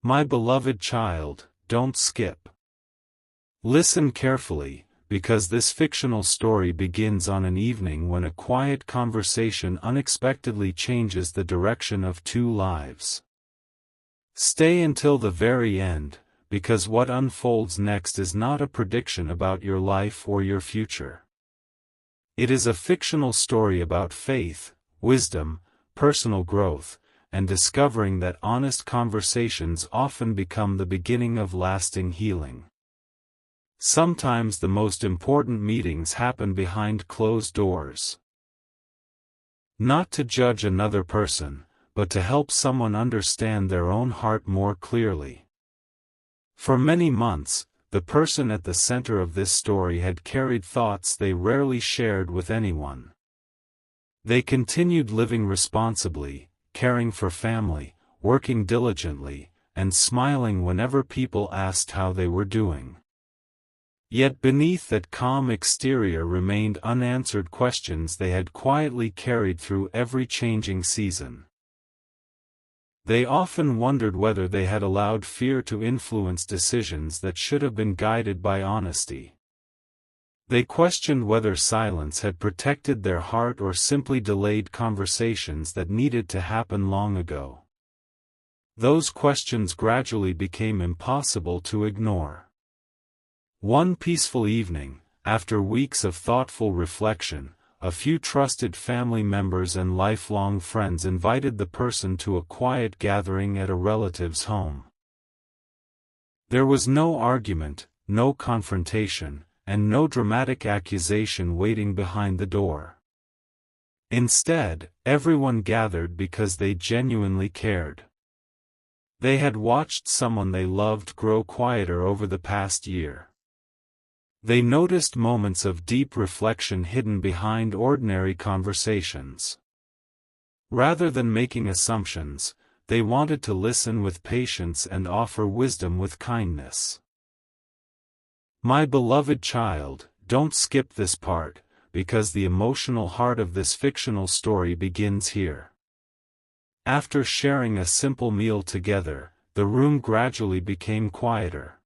My beloved child, don't skip. Listen carefully, because this fictional story begins on an evening when a quiet conversation unexpectedly changes the direction of two lives. Stay until the very end, because what unfolds next is not a prediction about your life or your future. It is a fictional story about faith, wisdom, personal growth, and discovering that honest conversations often become the beginning of lasting healing. Sometimes the most important meetings happen behind closed doors. Not to judge another person, but to help someone understand their own heart more clearly. For many months, the person at the center of this story had carried thoughts they rarely shared with anyone. They continued living responsibly, caring for family, working diligently, and smiling whenever people asked how they were doing. Yet beneath that calm exterior remained unanswered questions they had quietly carried through every changing season. They often wondered whether they had allowed fear to influence decisions that should have been guided by honesty. They questioned whether silence had protected their heart or simply delayed conversations that needed to happen long ago. Those questions gradually became impossible to ignore. One peaceful evening, after weeks of thoughtful reflection, a few trusted family members and lifelong friends invited the person to a quiet gathering at a relative's home. There was no argument, no confrontation, and no dramatic accusation waiting behind the door. Instead, everyone gathered because they genuinely cared. They had watched someone they loved grow quieter over the past year. They noticed moments of deep reflection hidden behind ordinary conversations. Rather than making assumptions, they wanted to listen with patience and offer wisdom with kindness. My beloved child, don't skip this part, because the emotional heart of this fictional story begins here. After sharing a simple meal together, the room gradually became quieter.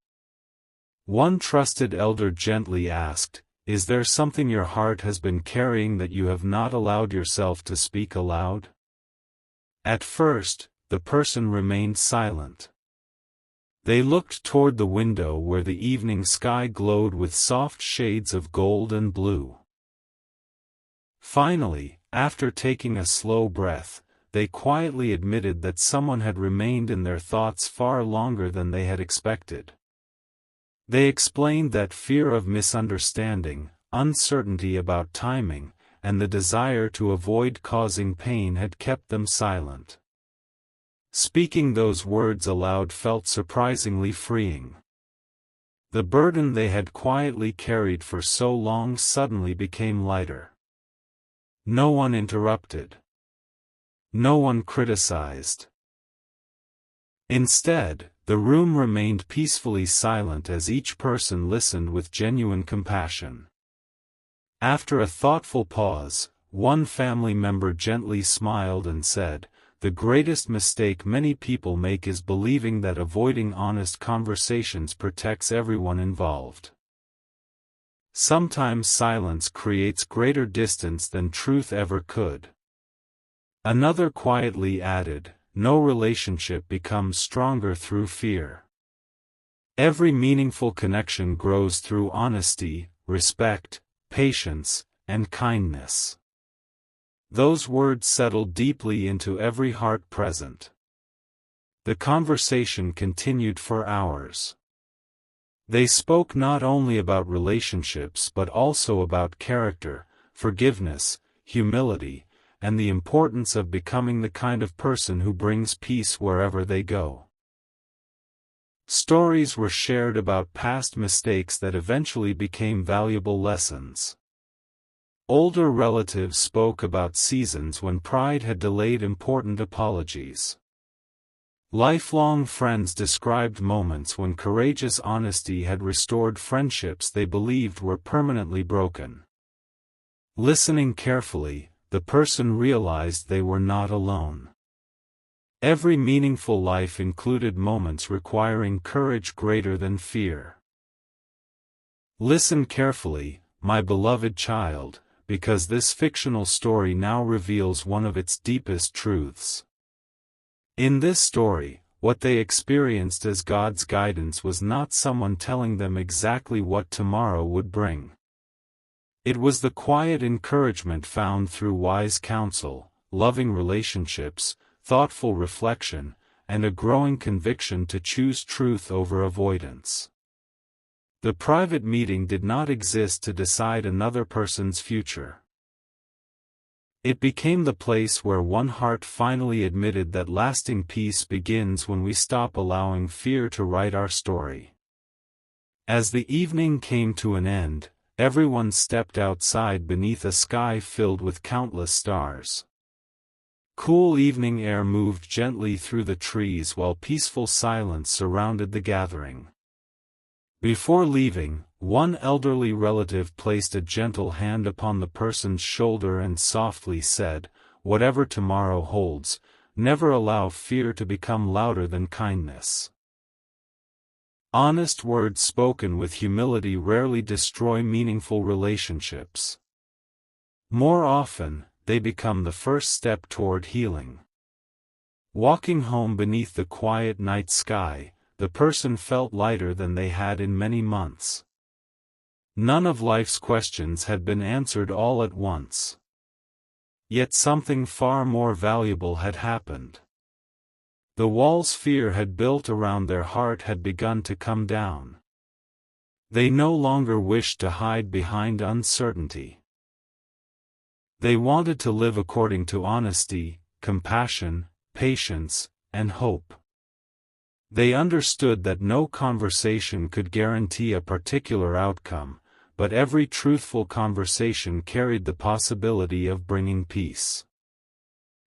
One trusted elder gently asked, "Is there something your heart has been carrying that you have not allowed yourself to speak aloud?" At first, the person remained silent. They looked toward the window where the evening sky glowed with soft shades of gold and blue. Finally, after taking a slow breath, they quietly admitted that someone had remained in their thoughts far longer than they had expected. They explained that fear of misunderstanding, uncertainty about timing, and the desire to avoid causing pain had kept them silent. Speaking those words aloud felt surprisingly freeing. The burden they had quietly carried for so long suddenly became lighter. No one interrupted. No one criticized. Instead, the room remained peacefully silent as each person listened with genuine compassion. After a thoughtful pause, one family member gently smiled and said, "The greatest mistake many people make is believing that avoiding honest conversations protects everyone involved. Sometimes silence creates greater distance than truth ever could." Another quietly added, "No relationship becomes stronger through fear. Every meaningful connection grows through honesty, respect, patience, and kindness." Those words settled deeply into every heart present. The conversation continued for hours. They spoke not only about relationships but also about character, forgiveness, humility, and the importance of becoming the kind of person who brings peace wherever they go. Stories were shared about past mistakes that eventually became valuable lessons. Older relatives spoke about seasons when pride had delayed important apologies. Lifelong friends described moments when courageous honesty had restored friendships they believed were permanently broken. Listening carefully, the person realized they were not alone. Every meaningful life included moments requiring courage greater than fear. Listen carefully, my beloved child, because this fictional story now reveals one of its deepest truths. In this story, what they experienced as God's guidance was not someone telling them exactly what tomorrow would bring. It was the quiet encouragement found through wise counsel, loving relationships, thoughtful reflection, and a growing conviction to choose truth over avoidance. The private meeting did not exist to decide another person's future. It became the place where one heart finally admitted that lasting peace begins when we stop allowing fear to write our story. As the evening came to an end, everyone stepped outside beneath a sky filled with countless stars. Cool evening air moved gently through the trees while peaceful silence surrounded the gathering. Before leaving, one elderly relative placed a gentle hand upon the person's shoulder and softly said, "Whatever tomorrow holds, never allow fear to become louder than kindness." Honest words spoken with humility rarely destroy meaningful relationships. More often, they become the first step toward healing. Walking home beneath the quiet night sky, the person felt lighter than they had in many months. None of life's questions had been answered all at once. Yet something far more valuable had happened. The walls fear had built around their heart had begun to come down. They no longer wished to hide behind uncertainty. They wanted to live according to honesty, compassion, patience, and hope. They understood that no conversation could guarantee a particular outcome, but every truthful conversation carried the possibility of bringing peace.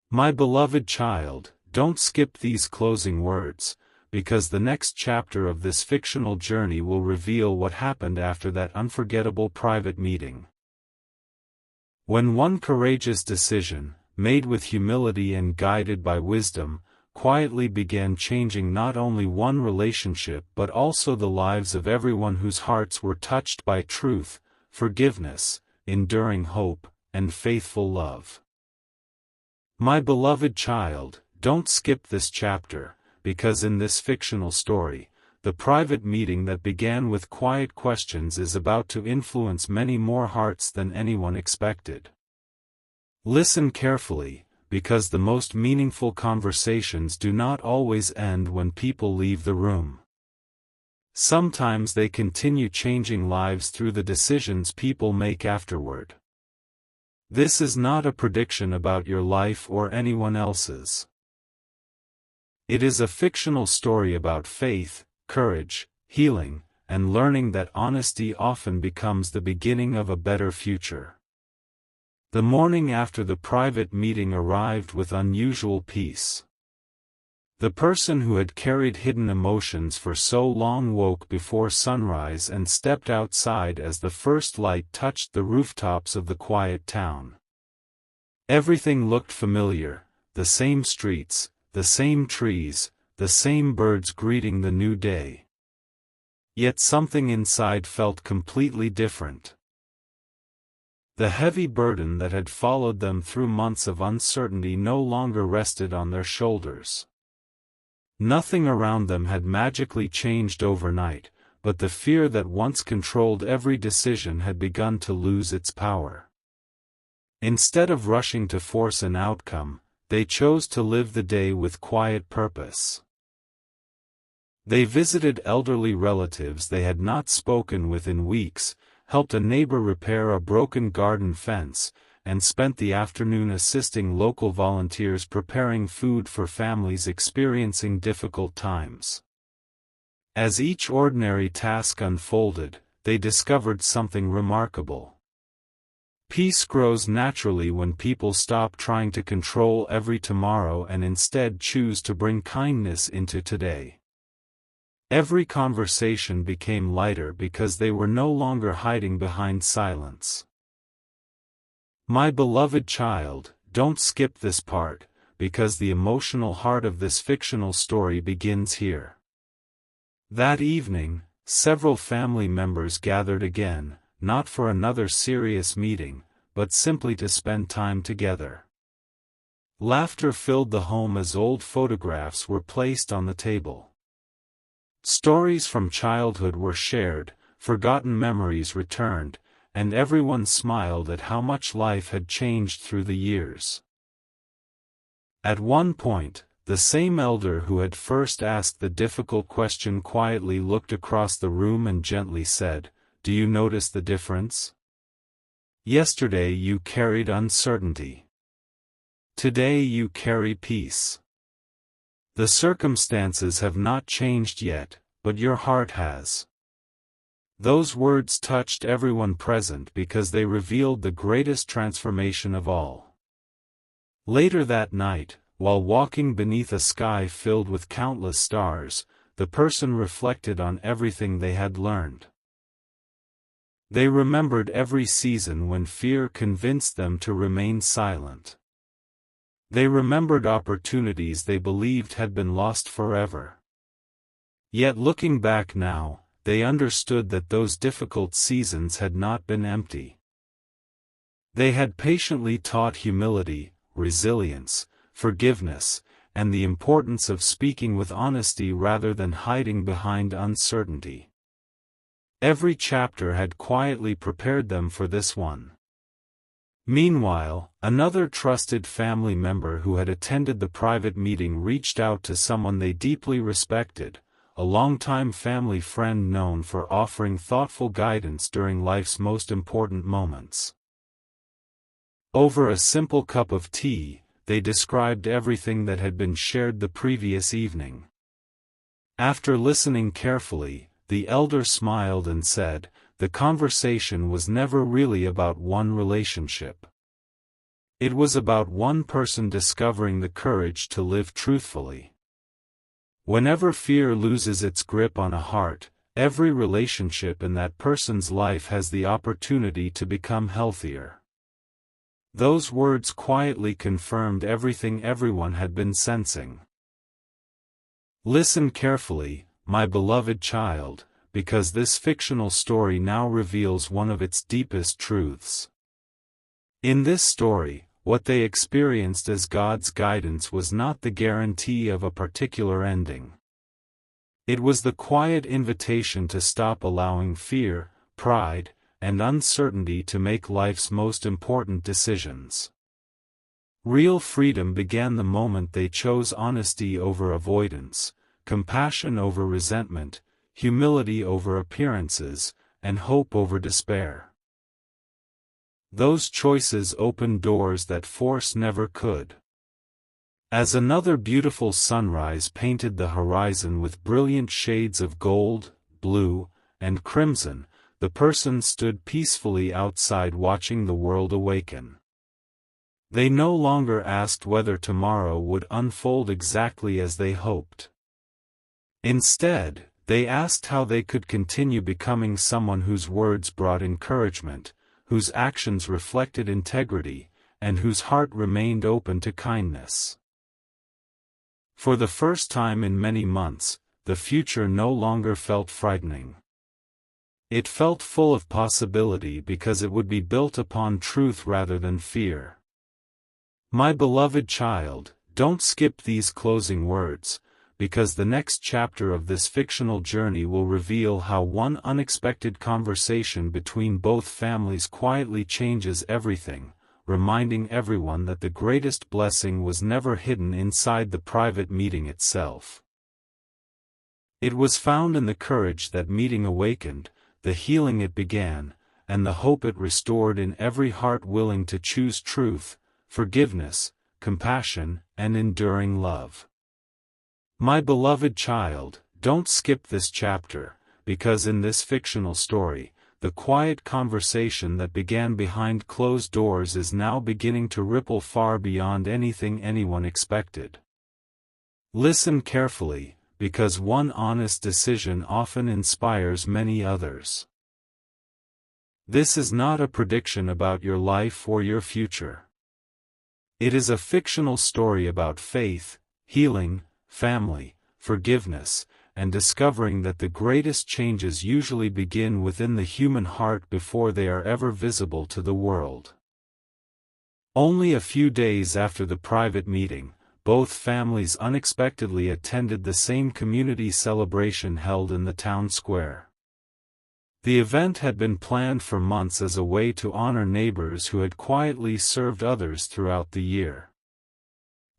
My beloved child, don't skip these closing words, because the next chapter of this fictional journey will reveal what happened after that unforgettable private meeting. When one courageous decision, made with humility and guided by wisdom, quietly began changing not only one relationship but also the lives of everyone whose hearts were touched by truth, forgiveness, enduring hope, and faithful love. My beloved child, don't skip this chapter, because in this fictional story, the private meeting that began with quiet questions is about to influence many more hearts than anyone expected. Listen carefully, because the most meaningful conversations do not always end when people leave the room. Sometimes they continue changing lives through the decisions people make afterward. This is not a prediction about your life or anyone else's. It is a fictional story about faith, courage, healing, and learning that honesty often becomes the beginning of a better future. The morning after the private meeting arrived with unusual peace. The person who had carried hidden emotions for so long woke before sunrise and stepped outside as the first light touched the rooftops of the quiet town. Everything looked familiar, the same streets, the same trees, the same birds greeting the new day. Yet something inside felt completely different. The heavy burden that had followed them through months of uncertainty no longer rested on their shoulders. Nothing around them had magically changed overnight, but the fear that once controlled every decision had begun to lose its power. Instead of rushing to force an outcome, they chose to live the day with quiet purpose. They visited elderly relatives they had not spoken with in weeks, helped a neighbor repair a broken garden fence, and spent the afternoon assisting local volunteers preparing food for families experiencing difficult times. As each ordinary task unfolded, they discovered something remarkable. Peace grows naturally when people stop trying to control every tomorrow and instead choose to bring kindness into today. Every conversation became lighter because they were no longer hiding behind silence. My beloved child, don't skip this part, because the emotional heart of this fictional story begins here. That evening, several family members gathered again, not for another serious meeting, but simply to spend time together. Laughter filled the home as old photographs were placed on the table. Stories from childhood were shared, forgotten memories returned, and everyone smiled at how much life had changed through the years. At one point, the same elder who had first asked the difficult question quietly looked across the room and gently said, "Do you notice the difference? Yesterday you carried uncertainty. Today you carry peace. The circumstances have not changed yet, but your heart has." Those words touched everyone present because they revealed the greatest transformation of all. Later that night, while walking beneath a sky filled with countless stars, the person reflected on everything they had learned. They remembered every season when fear convinced them to remain silent. They remembered opportunities they believed had been lost forever. Yet looking back now, they understood that those difficult seasons had not been empty. They had patiently taught humility, resilience, forgiveness, and the importance of speaking with honesty rather than hiding behind uncertainty. Every chapter had quietly prepared them for this one. Meanwhile, another trusted family member who had attended the private meeting reached out to someone they deeply respected, a longtime family friend known for offering thoughtful guidance during life's most important moments. Over a simple cup of tea, they described everything that had been shared the previous evening. After listening carefully, the elder smiled and said, "The conversation was never really about one relationship. It was about one person discovering the courage to live truthfully. Whenever fear loses its grip on a heart, every relationship in that person's life has the opportunity to become healthier." Those words quietly confirmed everything everyone had been sensing. Listen carefully, my beloved child, because this fictional story now reveals one of its deepest truths. In this story, what they experienced as God's guidance was not the guarantee of a particular ending. It was the quiet invitation to stop allowing fear, pride, and uncertainty to make life's most important decisions. Real freedom began the moment they chose honesty over avoidance, compassion over resentment, humility over appearances, and hope over despair. Those choices opened doors that force never could. As another beautiful sunrise painted the horizon with brilliant shades of gold, blue, and crimson, the person stood peacefully outside watching the world awaken. They no longer asked whether tomorrow would unfold exactly as they hoped. Instead, they asked how they could continue becoming someone whose words brought encouragement, whose actions reflected integrity, and whose heart remained open to kindness. For the first time in many months, the future no longer felt frightening. It felt full of possibility because it would be built upon truth rather than fear. My beloved child, don't skip these closing words, because the next chapter of this fictional journey will reveal how one unexpected conversation between both families quietly changes everything, reminding everyone that the greatest blessing was never hidden inside the private meeting itself. It was found in the courage that meeting awakened, the healing it began, and the hope it restored in every heart willing to choose truth, forgiveness, compassion, and enduring love. My beloved child, don't skip this chapter, because in this fictional story, the quiet conversation that began behind closed doors is now beginning to ripple far beyond anything anyone expected. Listen carefully, because one honest decision often inspires many others. This is not a prediction about your life or your future. It is a fictional story about faith, healing, family, forgiveness, and discovering that the greatest changes usually begin within the human heart before they are ever visible to the world. Only a few days after the private meeting, both families unexpectedly attended the same community celebration held in the town square. The event had been planned for months as a way to honor neighbors who had quietly served others throughout the year.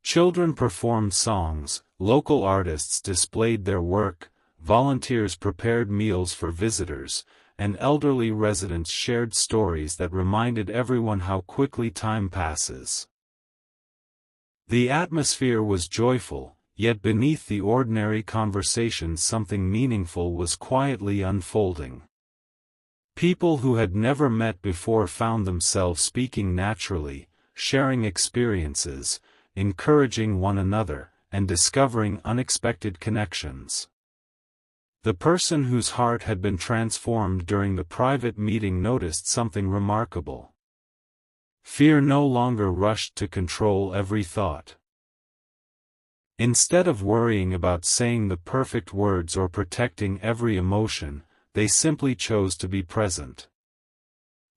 Children performed songs, local artists displayed their work, volunteers prepared meals for visitors, and elderly residents shared stories that reminded everyone how quickly time passes. The atmosphere was joyful, yet beneath the ordinary conversations something meaningful was quietly unfolding. People who had never met before found themselves speaking naturally, sharing experiences, encouraging one another, and discovering unexpected connections. The person whose heart had been transformed during the private meeting noticed something remarkable. Fear no longer rushed to control every thought. Instead of worrying about saying the perfect words or protecting every emotion, they simply chose to be present.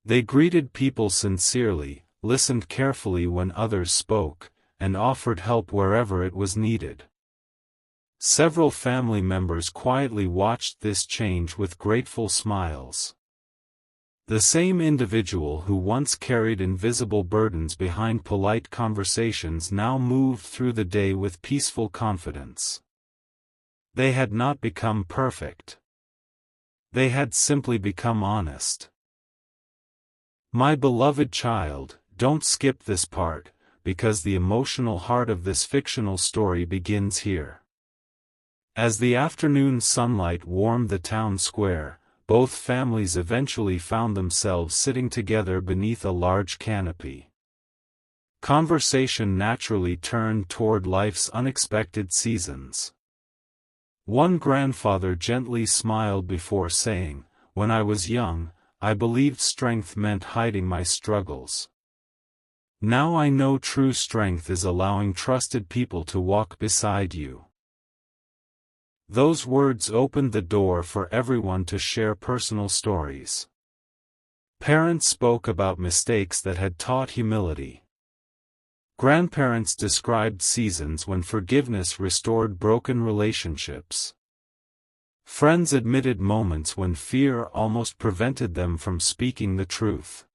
They greeted people sincerely, listened carefully when others spoke, and offered help wherever it was needed. Several family members quietly watched this change with grateful smiles. The same individual who once carried invisible burdens behind polite conversations now moved through the day with peaceful confidence. They had not become perfect. They had simply become honest. My beloved child, don't skip this part, because the emotional heart of this fictional story begins here. As the afternoon sunlight warmed the town square, both families eventually found themselves sitting together beneath a large canopy. Conversation naturally turned toward life's unexpected seasons. One grandfather gently smiled before saying, "When I was young, I believed strength meant hiding my struggles. Now I know true strength is allowing trusted people to walk beside you." Those words opened the door for everyone to share personal stories. Parents spoke about mistakes that had taught humility. Grandparents described seasons when forgiveness restored broken relationships. Friends admitted moments when fear almost prevented them from speaking the truth.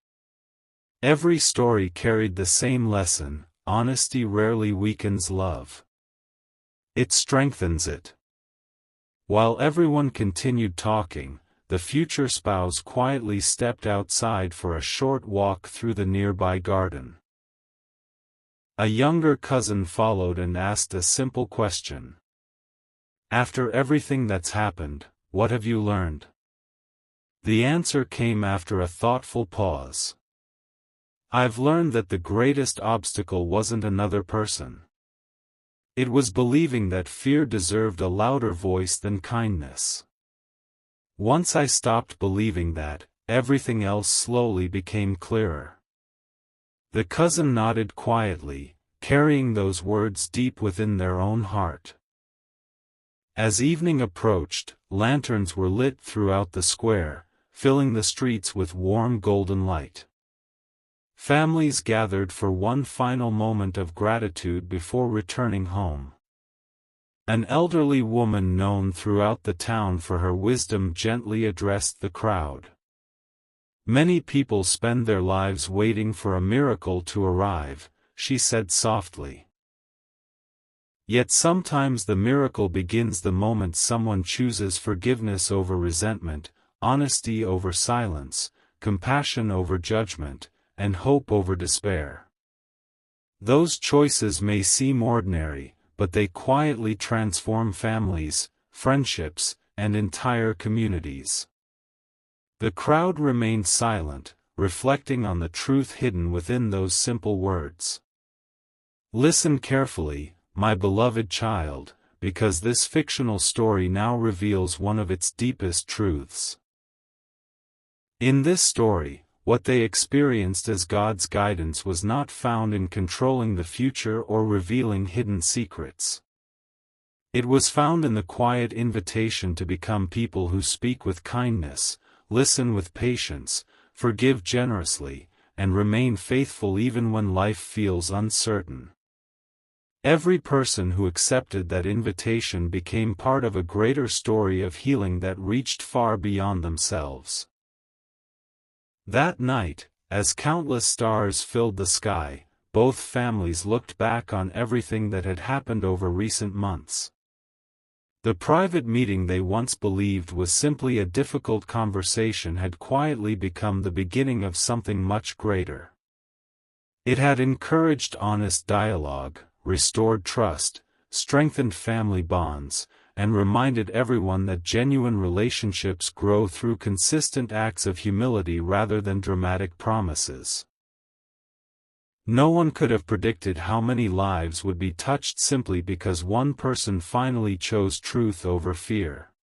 Every story carried the same lesson: honesty rarely weakens love. It strengthens it. While everyone continued talking, the future spouse quietly stepped outside for a short walk through the nearby garden. A younger cousin followed and asked a simple question. "After everything that's happened, what have you learned?" The answer came after a thoughtful pause. "I've learned that the greatest obstacle wasn't another person. It was believing that fear deserved a louder voice than kindness. Once I stopped believing that, everything else slowly became clearer." The cousin nodded quietly, carrying those words deep within their own heart. As evening approached, lanterns were lit throughout the square, filling the streets with warm golden light. Families gathered for one final moment of gratitude before returning home. An elderly woman known throughout the town for her wisdom gently addressed the crowd. "Many people spend their lives waiting for a miracle to arrive," she said softly. "Yet sometimes the miracle begins the moment someone chooses forgiveness over resentment, honesty over silence, compassion over judgment, and hope over despair. Those choices may seem ordinary, but they quietly transform families, friendships, and entire communities." The crowd remained silent, reflecting on the truth hidden within those simple words. Listen carefully, my beloved child, because this fictional story now reveals one of its deepest truths. In this story, what they experienced as God's guidance was not found in controlling the future or revealing hidden secrets. It was found in the quiet invitation to become people who speak with kindness, listen with patience, forgive generously, and remain faithful even when life feels uncertain. Every person who accepted that invitation became part of a greater story of healing that reached far beyond themselves. That night, as countless stars filled the sky, both families looked back on everything that had happened over recent months. The private meeting they once believed was simply a difficult conversation had quietly become the beginning of something much greater. It had encouraged honest dialogue, restored trust, strengthened family bonds, and reminded everyone that genuine relationships grow through consistent acts of humility rather than dramatic promises. No one could have predicted how many lives would be touched simply because one person finally chose truth over fear.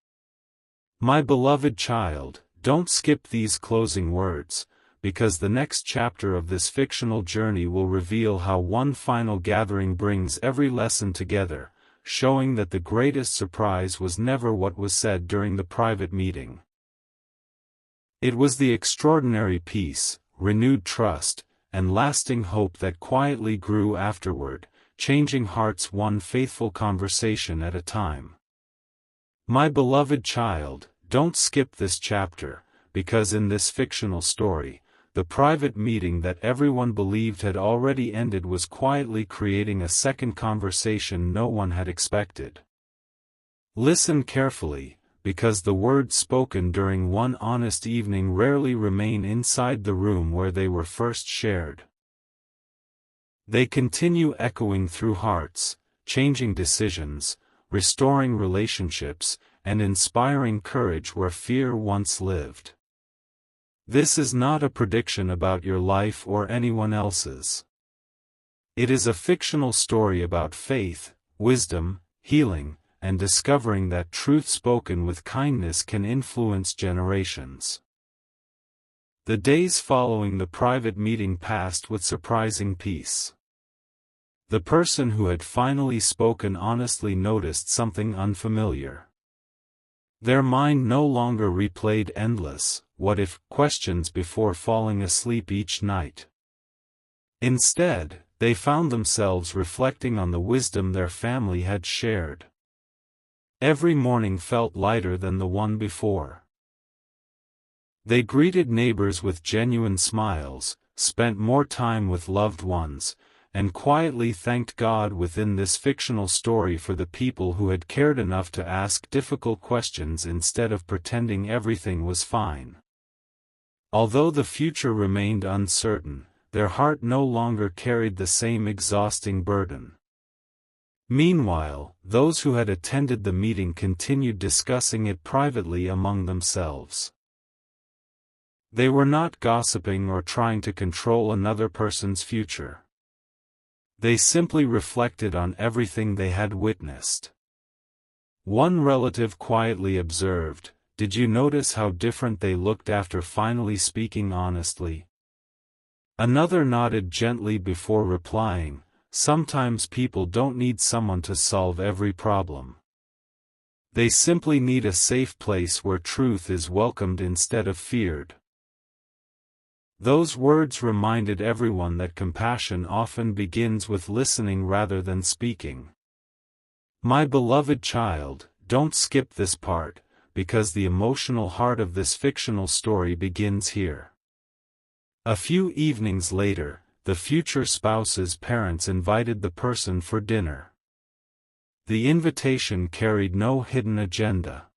My beloved child, don't skip these closing words, because the next chapter of this fictional journey will reveal how one final gathering brings every lesson together, showing that the greatest surprise was never what was said during the private meeting. It was the extraordinary peace, renewed trust, and lasting hope that quietly grew afterward, changing hearts one faithful conversation at a time. My beloved child, don't skip this chapter, because in this fictional story, the private meeting that everyone believed had already ended was quietly creating a second conversation no one had expected. Listen carefully, because the words spoken during one honest evening rarely remain inside the room where they were first shared. They continue echoing through hearts, changing decisions, restoring relationships, and inspiring courage where fear once lived. This is not a prediction about your life or anyone else's. It is a fictional story about faith, wisdom, healing, and discovering that truth spoken with kindness can influence generations. The days following the private meeting passed with surprising peace. The person who had finally spoken honestly noticed something unfamiliar. Their mind no longer replayed endless, what-if questions before falling asleep each night. Instead, they found themselves reflecting on the wisdom their family had shared. Every morning felt lighter than the one before. They greeted neighbors with genuine smiles, spent more time with loved ones, and quietly thanked God within this fictional story for the people who had cared enough to ask difficult questions instead of pretending everything was fine. Although the future remained uncertain, their heart no longer carried the same exhausting burden. Meanwhile, those who had attended the meeting continued discussing it privately among themselves. They were not gossiping or trying to control another person's future. They simply reflected on everything they had witnessed. One relative quietly observed, "Did you notice how different they looked after finally speaking honestly?" Another nodded gently before replying, "Sometimes people don't need someone to solve every problem. They simply need a safe place where truth is welcomed instead of feared." Those words reminded everyone that compassion often begins with listening rather than speaking. My beloved child, don't skip this part, because the emotional heart of this fictional story begins here. A few evenings later, the future spouse's parents invited the person for dinner. The invitation carried no hidden agenda.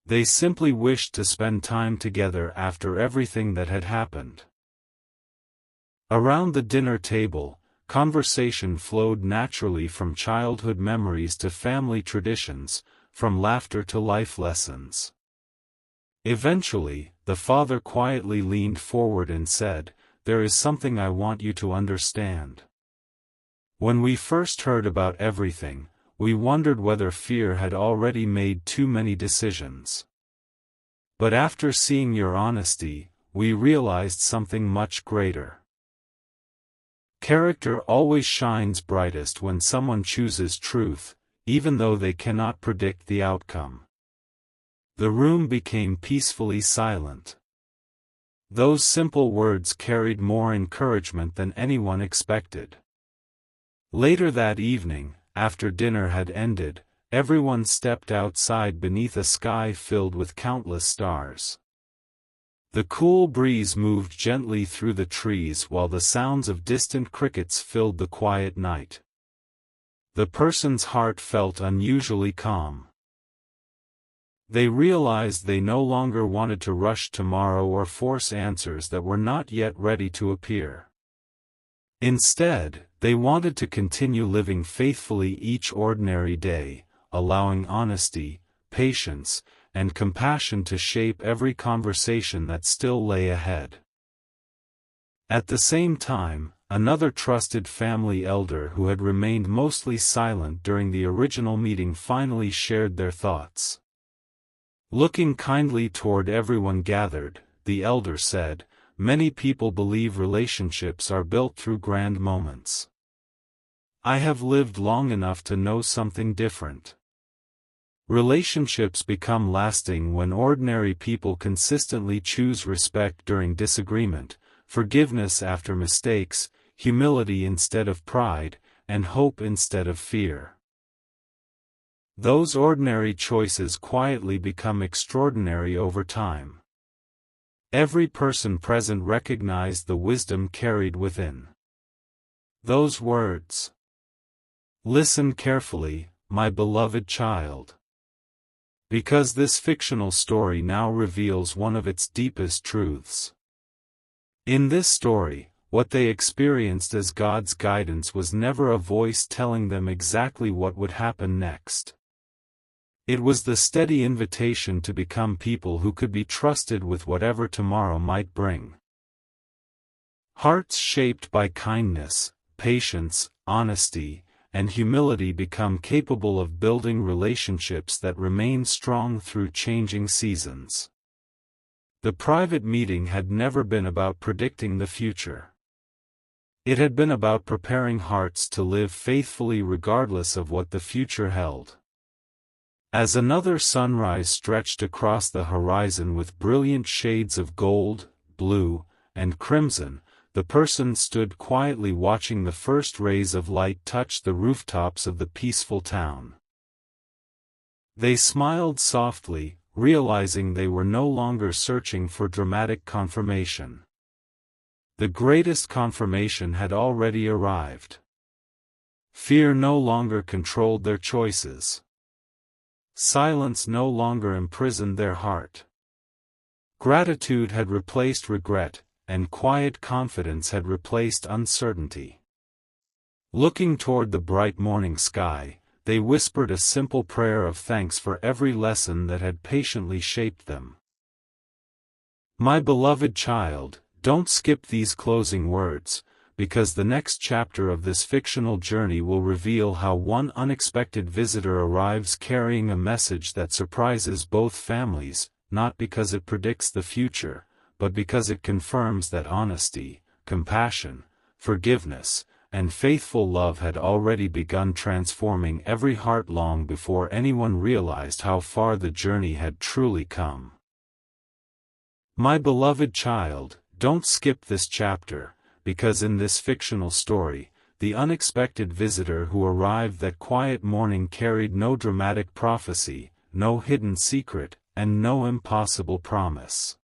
They simply wished to spend time together after everything that had happened. Around the dinner table, conversation flowed naturally from childhood memories to family traditions, from laughter to life lessons. Eventually, the father quietly leaned forward and said, "There is something I want you to understand. When we first heard about everything, we wondered whether fear had already made too many decisions. But after seeing your honesty, we realized something much greater. Character always shines brightest when someone chooses truth, even though they cannot predict the outcome. The room became peacefully silent. Those simple words carried more encouragement than anyone expected. Later that evening, after dinner had ended, everyone stepped outside beneath a sky filled with countless stars. The cool breeze moved gently through the trees while the sounds of distant crickets filled the quiet night. The person's heart felt unusually calm. They realized they no longer wanted to rush tomorrow or force answers that were not yet ready to appear. Instead, they wanted to continue living faithfully each ordinary day, allowing honesty, patience, and compassion to shape every conversation that still lay ahead. At the same time, another trusted family elder who had remained mostly silent during the original meeting finally shared their thoughts. Looking kindly toward everyone gathered, the elder said, "Many people believe relationships are built through grand moments. I have lived long enough to know something different. Relationships become lasting when ordinary people consistently choose respect during disagreement, forgiveness after mistakes, humility instead of pride, and hope instead of fear. Those ordinary choices quietly become extraordinary over time." Every person present recognized the wisdom carried within those words. Listen carefully, my beloved child. Because this fictional story now reveals one of its deepest truths. In this story, what they experienced as God's guidance was never a voice telling them exactly what would happen next. It was the steady invitation to become people who could be trusted with whatever tomorrow might bring. Hearts shaped by kindness, patience, honesty, and humility become capable of building relationships that remain strong through changing seasons. The private meeting had never been about predicting the future. It had been about preparing hearts to live faithfully regardless of what the future held. As another sunrise stretched across the horizon with brilliant shades of gold, blue, and crimson, the person stood quietly watching the first rays of light touch the rooftops of the peaceful town. They smiled softly, realizing they were no longer searching for dramatic confirmation. The greatest confirmation had already arrived. Fear no longer controlled their choices. Silence no longer imprisoned their heart. Gratitude had replaced regret, and quiet confidence had replaced uncertainty. Looking toward the bright morning sky, they whispered a simple prayer of thanks for every lesson that had patiently shaped them. My beloved child, don't skip these closing words, because the next chapter of this fictional journey will reveal how one unexpected visitor arrives carrying a message that surprises both families, not because it predicts the future, but because it confirms that honesty, compassion, forgiveness, and faithful love had already begun transforming every heart long before anyone realized how far the journey had truly come. My beloved child, don't skip this chapter, because in this fictional story, the unexpected visitor who arrived that quiet morning carried no dramatic prophecy, no hidden secret, and no impossible promise.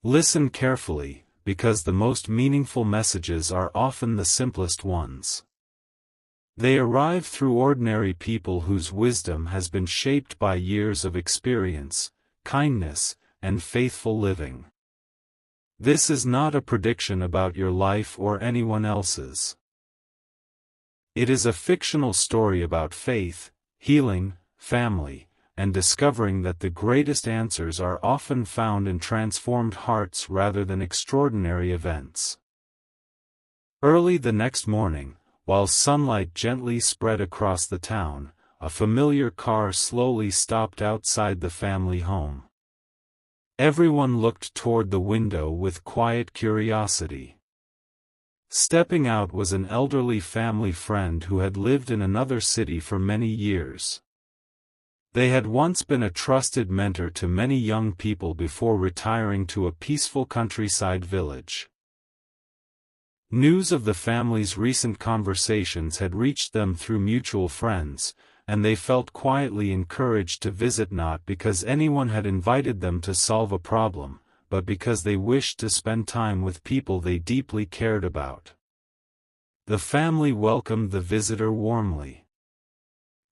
Listen carefully, because the most meaningful messages are often the simplest ones. They arrive through ordinary people whose wisdom has been shaped by years of experience, kindness, and faithful living. This is not a prediction about your life or anyone else's. It is a fictional story about faith, healing, family, and discovering that the greatest answers are often found in transformed hearts rather than extraordinary events. Early the next morning, while sunlight gently spread across the town, a familiar car slowly stopped outside the family home. Everyone looked toward the window with quiet curiosity. Stepping out was an elderly family friend who had lived in another city for many years. They had once been a trusted mentor to many young people before retiring to a peaceful countryside village. News of the family's recent conversations had reached them through mutual friends, and they felt quietly encouraged to visit, not because anyone had invited them to solve a problem, but because they wished to spend time with people they deeply cared about. The family welcomed the visitor warmly.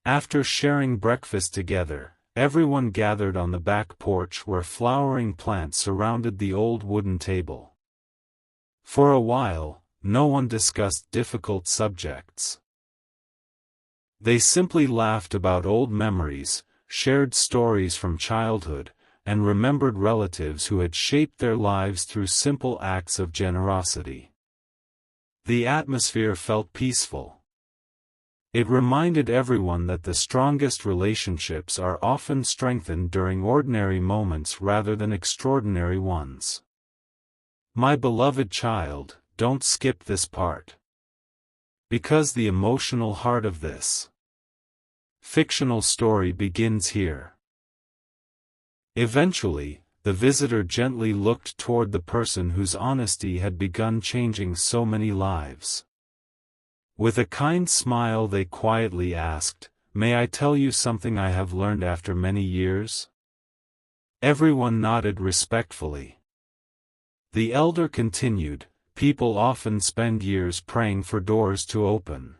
After sharing breakfast together, everyone gathered on the back porch where flowering plants surrounded the old wooden table. For a while, no one discussed difficult subjects. They simply laughed about old memories, shared stories from childhood, and remembered relatives who had shaped their lives through simple acts of generosity. The atmosphere felt peaceful. It reminded everyone that the strongest relationships are often strengthened during ordinary moments rather than extraordinary ones. My beloved child, don't skip this part. Because the emotional heart of this fictional story begins here. Eventually, the visitor gently looked toward the person whose honesty had begun changing so many lives. With a kind smile they quietly asked, "May I tell you something I have learned after many years?" Everyone nodded respectfully. The elder continued, "People often spend years praying for doors to open.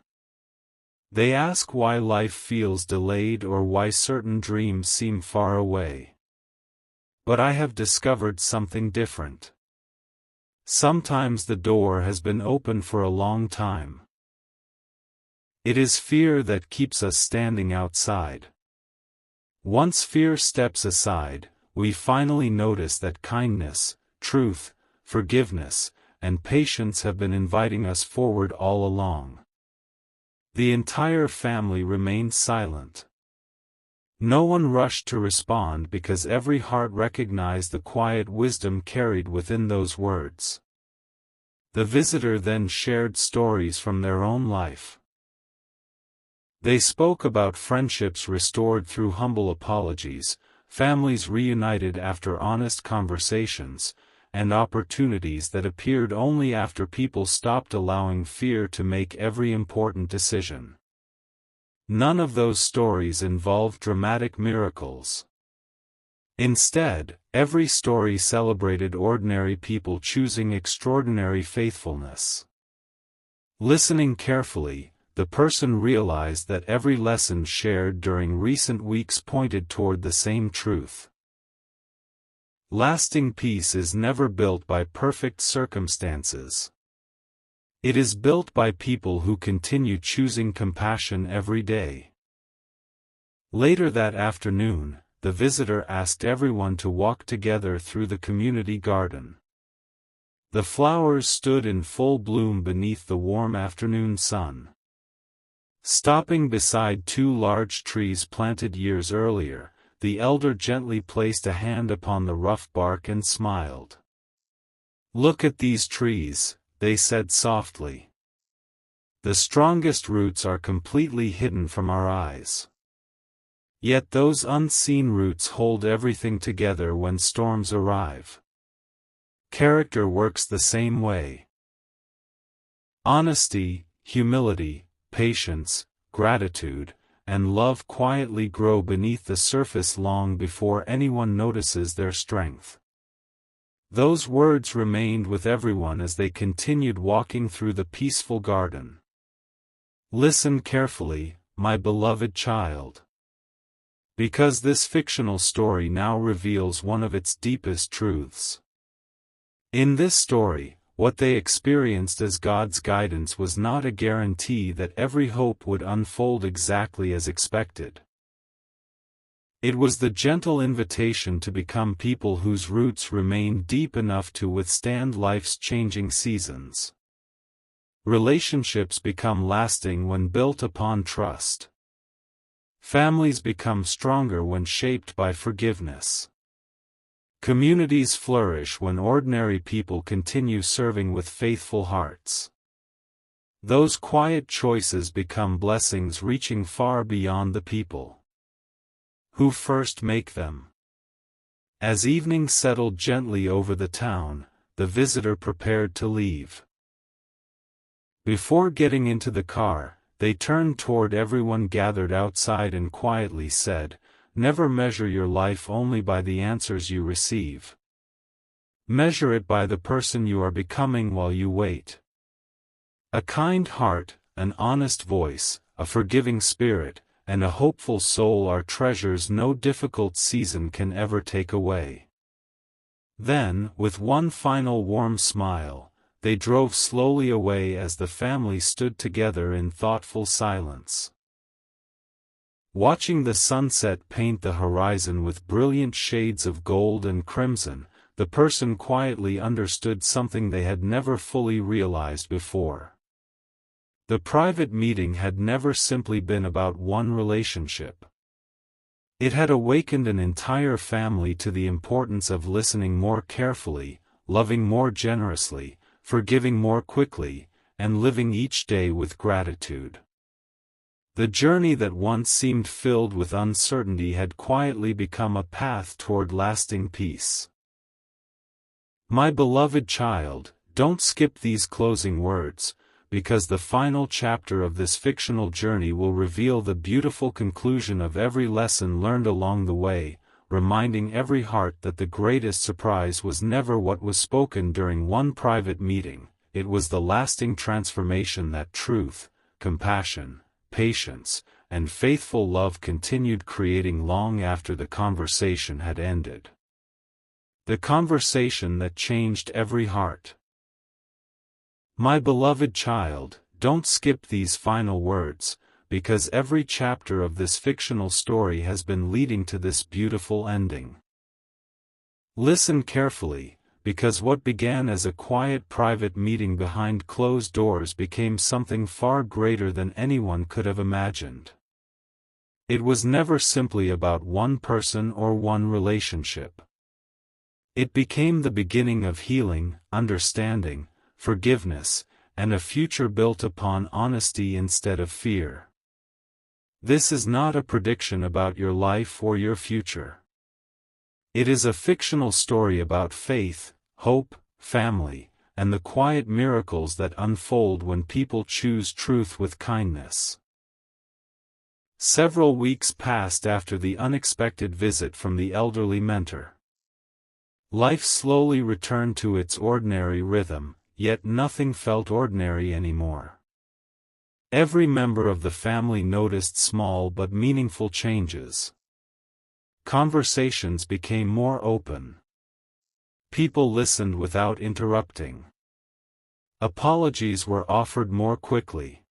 They ask why life feels delayed or why certain dreams seem far away. But I have discovered something different. Sometimes the door has been open for a long time. It is fear that keeps us standing outside. Once fear steps aside, we finally notice that kindness, truth, forgiveness, and patience have been inviting us forward all along." The entire family remained silent. No one rushed to respond because every heart recognized the quiet wisdom carried within those words. The visitor then shared stories from their own life. They spoke about friendships restored through humble apologies, families reunited after honest conversations, and opportunities that appeared only after people stopped allowing fear to make every important decision. None of those stories involved dramatic miracles. Instead, every story celebrated ordinary people choosing extraordinary faithfulness. Listening carefully, the person realized that every lesson shared during recent weeks pointed toward the same truth. Lasting peace is never built by perfect circumstances. It is built by people who continue choosing compassion every day. Later that afternoon, the visitor asked everyone to walk together through the community garden. The flowers stood in full bloom beneath the warm afternoon sun. Stopping beside two large trees planted years earlier, the elder gently placed a hand upon the rough bark and smiled. "Look at these trees," they said softly. "The strongest roots are completely hidden from our eyes. Yet those unseen roots hold everything together when storms arrive. Character works the same way. Honesty, humility, patience, gratitude, and love quietly grow beneath the surface long before anyone notices their strength." Those words remained with everyone as they continued walking through the peaceful garden. Listen carefully, my beloved child. Because this fictional story now reveals one of its deepest truths. In this story, what they experienced as God's guidance was not a guarantee that every hope would unfold exactly as expected. It was the gentle invitation to become people whose roots remain deep enough to withstand life's changing seasons. Relationships become lasting when built upon trust. Families become stronger when shaped by forgiveness. Communities flourish when ordinary people continue serving with faithful hearts. Those quiet choices become blessings reaching far beyond the people who first make them. As evening settled gently over the town, the visitor prepared to leave. Before getting into the car, they turned toward everyone gathered outside and quietly said, "Never measure your life only by the answers you receive. Measure it by the person you are becoming while you wait." A kind heart, an honest voice, a forgiving spirit, and a hopeful soul are treasures no difficult season can ever take away. Then, with one final warm smile, they drove slowly away as the family stood together in thoughtful silence. Watching the sunset paint the horizon with brilliant shades of gold and crimson, the person quietly understood something they had never fully realized before. The private meeting had never simply been about one relationship. It had awakened an entire family to the importance of listening more carefully, loving more generously, forgiving more quickly, and living each day with gratitude. The journey that once seemed filled with uncertainty had quietly become a path toward lasting peace. My beloved child, don't skip these closing words, because the final chapter of this fictional journey will reveal the beautiful conclusion of every lesson learned along the way, reminding every heart that the greatest surprise was never what was spoken during one private meeting, it was the lasting transformation that truth, compassion, patience, and faithful love continued creating long after the conversation had ended. The conversation that changed every heart. My beloved child, don't skip these final words, because every chapter of this fictional story has been leading to this beautiful ending. Listen carefully, because what began as a quiet private meeting behind closed doors became something far greater than anyone could have imagined. It was never simply about one person or one relationship. It became the beginning of healing, understanding, forgiveness, and a future built upon honesty instead of fear. This is not a prediction about your life or your future. It is a fictional story about faith, hope, family, and the quiet miracles that unfold when people choose truth with kindness. Several weeks passed after the unexpected visit from the elderly mentor. Life slowly returned to its ordinary rhythm, yet nothing felt ordinary anymore. Every member of the family noticed small but meaningful changes. Conversations became more open. People listened without interrupting. Apologies were offered more quickly.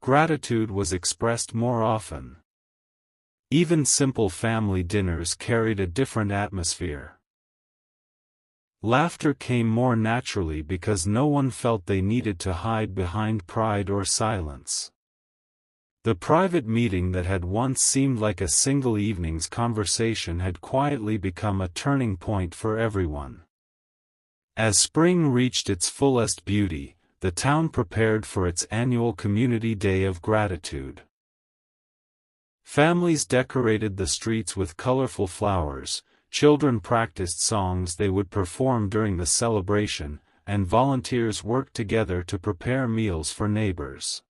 Gratitude was expressed more often. Even simple family dinners carried a different atmosphere. Laughter came more naturally because no one felt they needed to hide behind pride or silence. The private meeting that had once seemed like a single evening's conversation had quietly become a turning point for everyone. As spring reached its fullest beauty, the town prepared for its annual Community Day of Gratitude. Families decorated the streets with colorful flowers, children practiced songs they would perform during the celebration, and volunteers worked together to prepare meals for neighbors.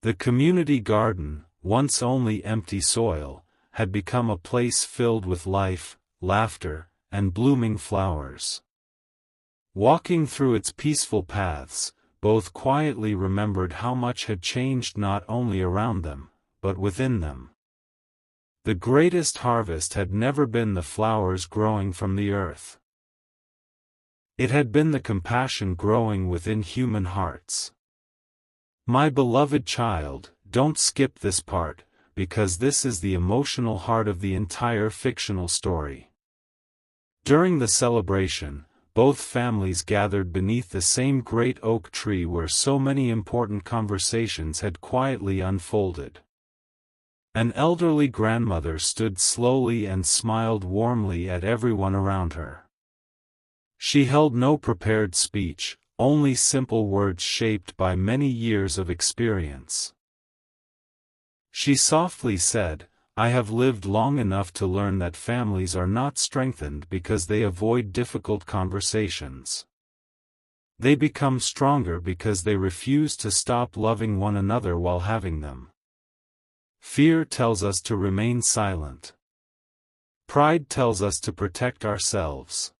The community garden, once only empty soil, had become a place filled with life, laughter, and blooming flowers. Walking through its peaceful paths, both quietly remembered how much had changed not only around them, but within them. The greatest harvest had never been the flowers growing from the earth. It had been the compassion growing within human hearts. My beloved child, don't skip this part, because this is the emotional heart of the entire fictional story. During the celebration, both families gathered beneath the same great oak tree where so many important conversations had quietly unfolded. An elderly grandmother stood slowly and smiled warmly at everyone around her. She held no prepared speech, only simple words shaped by many years of experience. She softly said, "I have lived long enough to learn that families are not strengthened because they avoid difficult conversations. They become stronger because they refuse to stop loving one another while having them. Fear tells us to remain silent. Pride tells us to protect ourselves.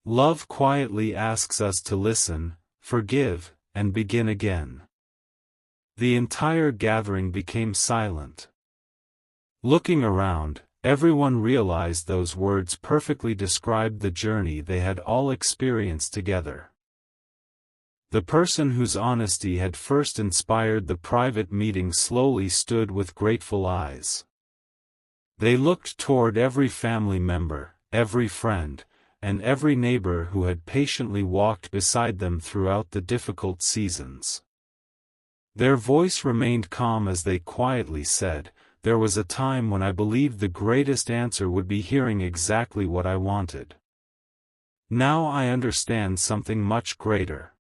Love quietly asks us to listen, forgive, and begin again." The entire gathering became silent. Looking around, everyone realized those words perfectly described the journey they had all experienced together. The person whose honesty had first inspired the private meeting slowly stood with grateful eyes. They looked toward every family member, every friend, and every neighbor who had patiently walked beside them throughout the difficult seasons. Their voice remained calm as they quietly said, "There was a time when I believed the greatest answer would be hearing exactly what I wanted. Now I understand something much greater.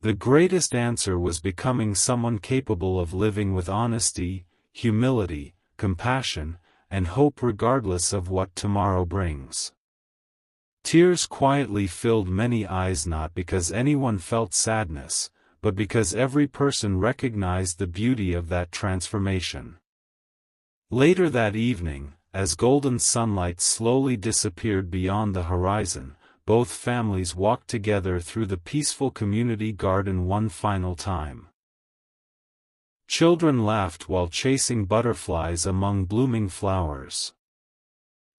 The greatest answer was becoming someone capable of living with honesty, humility, compassion, and hope regardless of what tomorrow brings." Tears quietly filled many eyes, not because anyone felt sadness, but because every person recognized the beauty of that transformation. Later that evening, as golden sunlight slowly disappeared beyond the horizon, both families walked together through the peaceful community garden one final time. Children laughed while chasing butterflies among blooming flowers.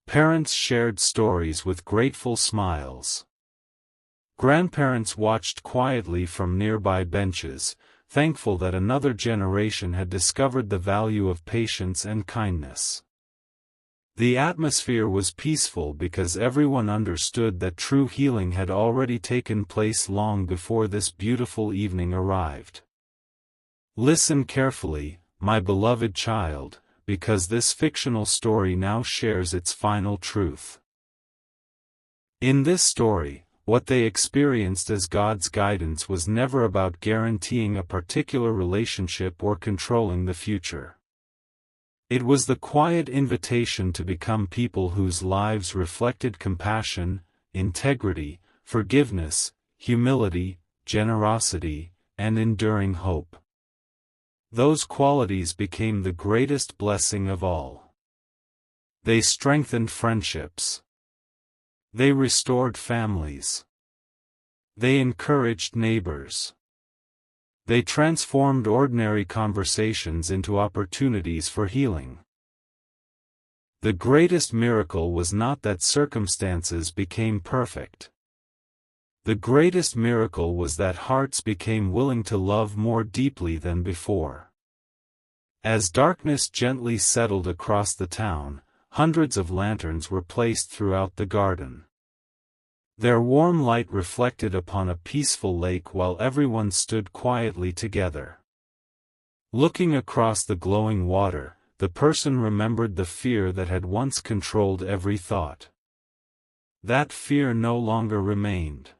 Parents shared stories with grateful smiles. Grandparents watched quietly from nearby benches, thankful that another generation had discovered the value of patience and kindness. The atmosphere was peaceful because everyone understood that true healing had already taken place long before this beautiful evening arrived. Listen carefully, my beloved child, because this fictional story now shares its final truth. In this story, what they experienced as God's guidance was never about guaranteeing a particular relationship or controlling the future. It was the quiet invitation to become people whose lives reflected compassion, integrity, forgiveness, humility, generosity, and enduring hope. Those qualities became the greatest blessing of all. They strengthened friendships. They restored families. They encouraged neighbors. They transformed ordinary conversations into opportunities for healing. The greatest miracle was not that circumstances became perfect. The greatest miracle was that hearts became willing to love more deeply than before. As darkness gently settled across the town, hundreds of lanterns were placed throughout the garden. Their warm light reflected upon a peaceful lake while everyone stood quietly together. Looking across the glowing water, the person remembered the fear that had once controlled every thought. That fear no longer remained.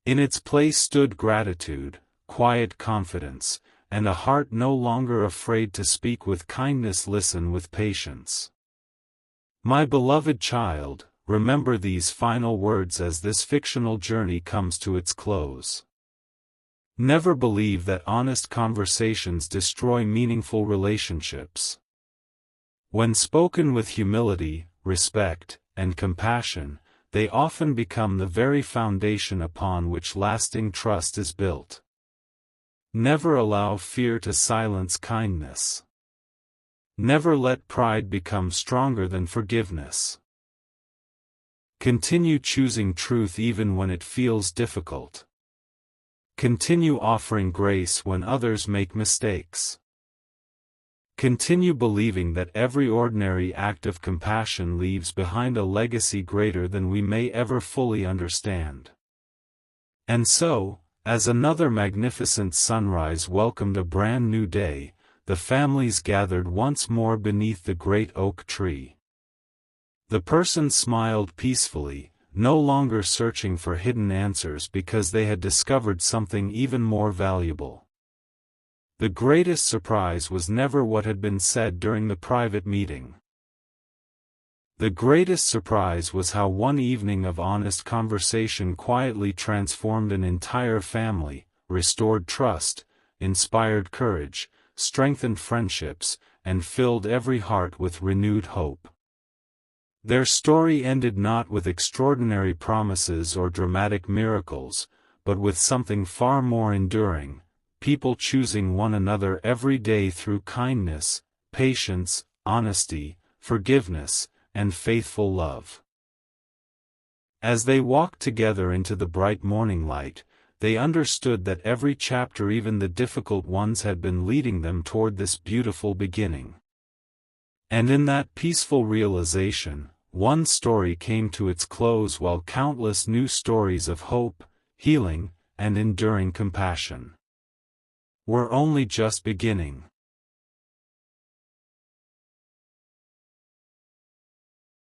In its place stood gratitude, quiet confidence, and a heart no longer afraid to speak with kindness, listen with patience. My beloved child, remember these final words as this fictional journey comes to its close. Never believe that honest conversations destroy meaningful relationships. When spoken with humility, respect, and compassion, they often become the very foundation upon which lasting trust is built. Never allow fear to silence kindness. Never let pride become stronger than forgiveness. Continue choosing truth even when it feels difficult. Continue offering grace when others make mistakes. Continue believing that every ordinary act of compassion leaves behind a legacy greater than we may ever fully understand. And so, as another magnificent sunrise welcomed a brand new day, the families gathered once more beneath the great oak tree. The persons smiled peacefully, no longer searching for hidden answers because they had discovered something even more valuable. The greatest surprise was never what had been said during the private meeting. The greatest surprise was how one evening of honest conversation quietly transformed an entire family, restored trust, inspired courage, strengthened friendships, and filled every heart with renewed hope. Their story ended not with extraordinary promises or dramatic miracles, but with something far more enduring: people choosing one another every day through kindness, patience, honesty, forgiveness, and faithful love. As they walked together into the bright morning light, they understood that every chapter, even the difficult ones, had been leading them toward this beautiful beginning. And in that peaceful realization, one story came to its close while countless new stories of hope, healing, and enduring compassion were only just beginning.